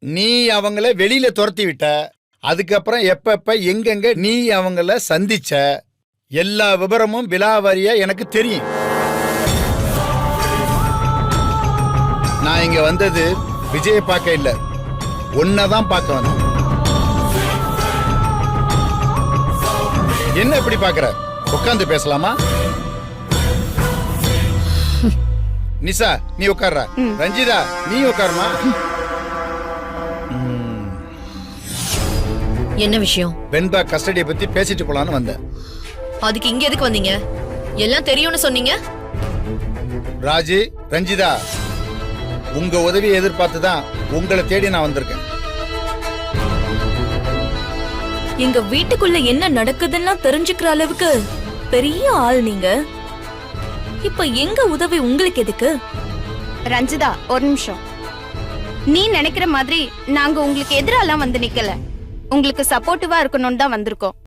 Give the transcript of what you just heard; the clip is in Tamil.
நீ அவங்கள வெளியில துரத்தி விட்ட. அதுக்கப்புறம் எப்ப எங்கெங்க நீ அவங்கள சந்திச்ச எல்லா விவரமும் விலாவாரியா எனக்கு தெரியும். நான் இங்க வந்தது விஜய பார்க்க இல்ல, உன்னதான் பார்க்க வந்தேன். என்ன இப்படி பாக்குற? உட்கார்ந்து பேசலாமா? நிசா நீ உட்கார்ற. ரஞ்சிதா நீ உட்காருமா. என்ன விஷயம்? வெண்பா கஸ்டடியை பத்தி பேசிட்டு போலான்னு வந்தேன். அதுக்கு இங்க எதுக்கு வந்தீங்க? எல்லாம் தெரியும்னு சொன்னீங்க. ராஜி, ரஞ்சிதா, உங்க உதவியை எதிர்பார்த்துதான் உங்களை தேடி நான் வந்திருக்கேன். எங்க வீட்டுக்குள்ள என்ன நடக்குதுன்னா தெரிஞ்சுக்கிற அளவுக்கு பெரிய ஆள் நீங்க. இப்ப எங்க உதவி உங்களுக்கு எதுக்கு? ரஞ்சிதா ஒரு நிமிஷம். நீ நினைக்கிற மாதிரி நாங்க உங்களுக்கு எதிரெல்லாம் வந்து நிக்கல. உங்களுக்கு சப்போர்ட்டிவா இருக்கணும்னு தான் வந்திருக்கோம்.